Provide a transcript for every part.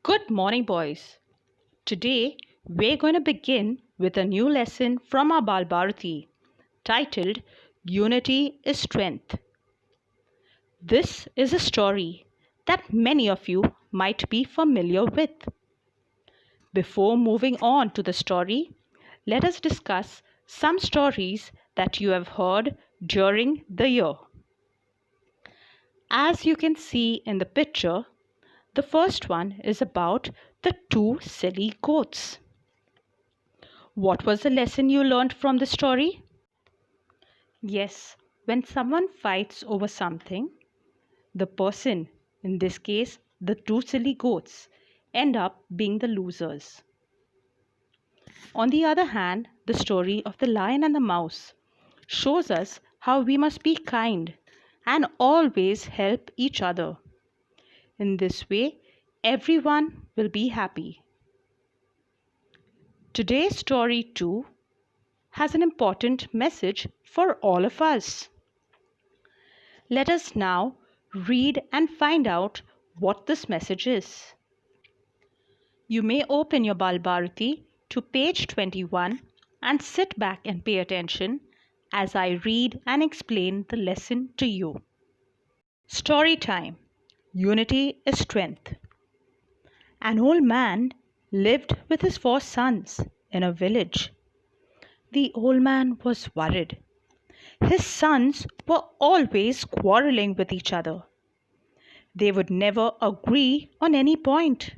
Good morning, boys. Today we're going to begin with a new lesson from our Bal Bharati titled Unity is Strength. This is a story that many of you might be familiar with. Before moving on to the story, let us discuss some stories that you have heard during the year. As you can see in the picture, the first one is about the two silly goats. What was the lesson you learned from the story? Yes, when someone fights over something, the person, in this case the two silly goats, end up being the losers. On the other hand, the story of the lion and the mouse shows us how we must be kind and always help each other. In this way, everyone will be happy. Today's story too has an important message for all of us. Let us now read and find out what this message is. You may open your Bal Bharati to page 21 and sit back and pay attention as I read and explain the lesson to you. Story time. Unity is strength. An old man lived with his 4 sons in a village. The old man was worried. His sons were always quarreling with each other. They would never agree on any point.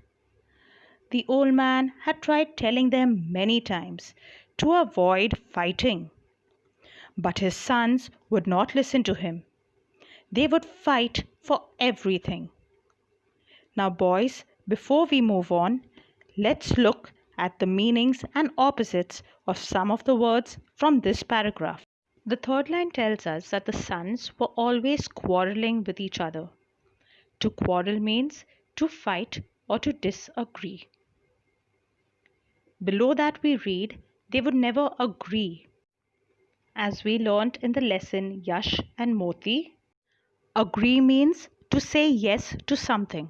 The old man had tried telling them many times to avoid fighting. But his sons would not listen to him. They would fight for everything. Now, boys, before we move on, let's look at the meanings and opposites of some of the words from this paragraph. The third line tells us that the sons were always quarreling with each other. To quarrel means to fight or to disagree. Below that we read, they would never agree. As we learnt in the lesson Yash and Moti, agree means to say yes to something,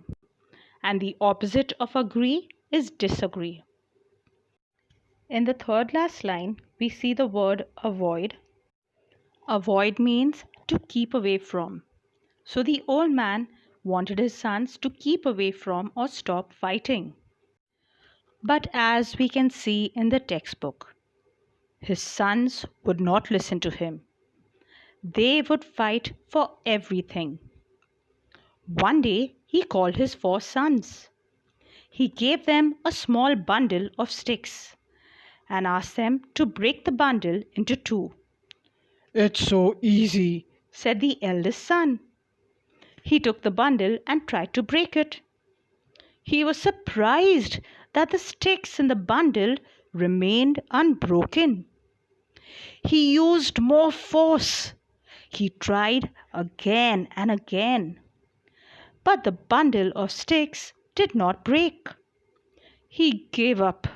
and the opposite of agree is disagree. In the third last line, we see the word avoid. Avoid means to keep away from. So the old man wanted his sons to keep away from or stop fighting. But as we can see in the textbook, his sons would not listen to him. They would fight for everything. One day he called his 4 sons. He gave them a small bundle of sticks and asked them to break the bundle into 2. It's so easy, said the eldest son. He took the bundle and tried to break it. He was surprised that the sticks in the bundle remained unbroken. He used more force. He tried again and again. But the bundle of sticks did not break. He gave up.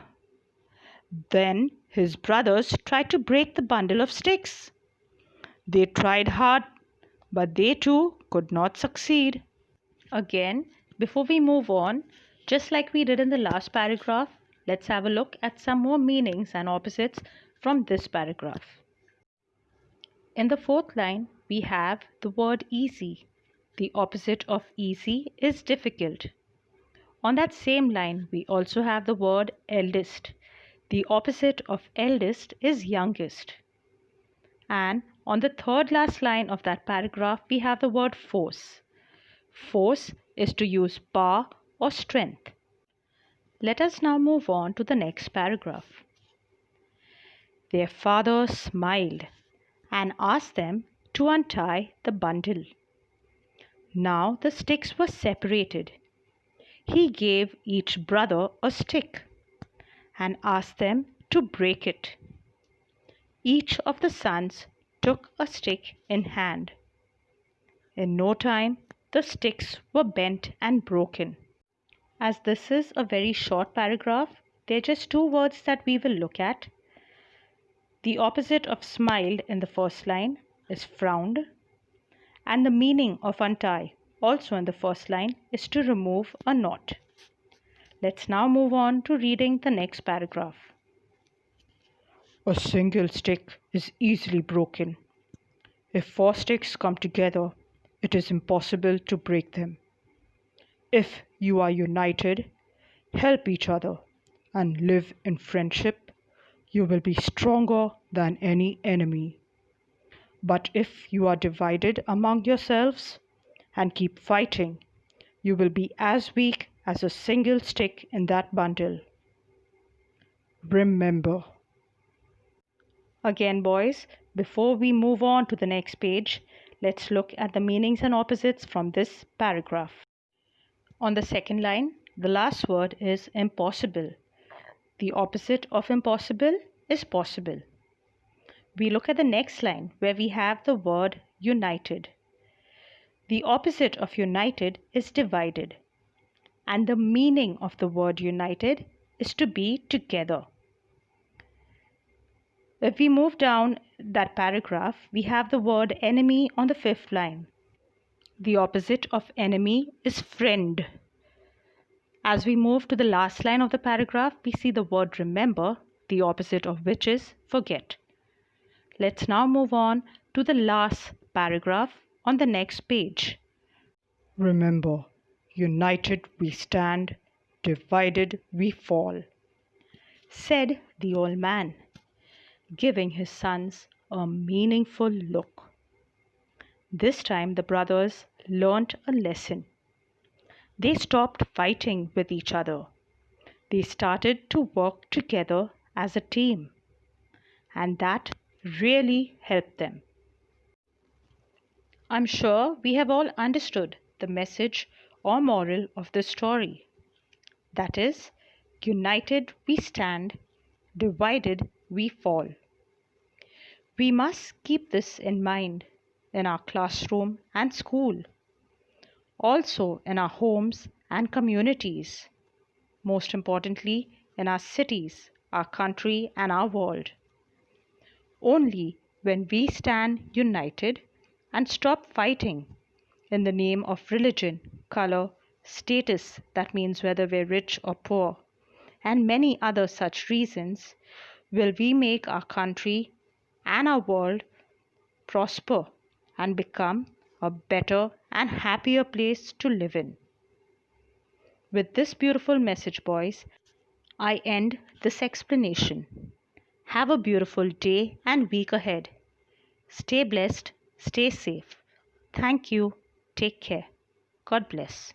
Then his brothers tried to break the bundle of sticks. They tried hard, but they too could not succeed. Again, before we move on, just like we did in the last paragraph, let's have a look at some more meanings and opposites from this paragraph. In the fourth line, we have the word easy. The opposite of easy is difficult. On that same line, we also have the word eldest. The opposite of eldest is youngest. And on the third last line of that paragraph, we have the word force. Force is to use power or strength. Let us now move on to the next paragraph. Their father smiled and asked them to untie the bundle. Now the sticks were separated. He gave each brother a stick and asked them to break it. Each of the sons took a stick in hand. In no time, the sticks were bent and broken. As this is a very short paragraph, there are just 2 words that we will look at. The opposite of smiled in the first line is frowned, and the meaning of untie also in the first line is to remove a knot. Let's now move on to reading the next paragraph. A single stick is easily broken. If four sticks come together, it is impossible to break them. If you are united, help each other, and live in friendship, you will be stronger than any enemy. But if you are divided among yourselves and keep fighting, you will be as weak as a single stick in that bundle. Remember. Again, boys, before we move on to the next page, let's look at the meanings and opposites from this paragraph. On the second line, the last word is impossible. The opposite of impossible is possible. We look at the next line where we have the word united. The opposite of united is divided. And the meaning of the word united is to be together. If we move down that paragraph, we have the word enemy on the fifth line. The opposite of enemy is friend. As we move to the last line of the paragraph, we see the word remember, the opposite of which is forget. Let's now move on to the last paragraph on the next page. Remember, united we stand, divided we fall, said the old man, giving his sons a meaningful look. This time the brothers learnt a lesson. They stopped fighting with each other. They started to work together as a team, and that really helped them. I'm sure we have all understood the message or moral of this story. That is, united we stand, divided we fall. We must keep this in mind in our classroom and school, also in our homes and communities, most importantly in our cities, our country and our world. Only when we stand united and stop fighting in the name of religion, color, status, that means whether we're rich or poor, and many other such reasons, will we make our country and our world prosper and become a better and happier place to live in. With this beautiful message, boys, I end this explanation. Have a beautiful day and week ahead. Stay blessed, stay safe. Thank you. Take care. God bless.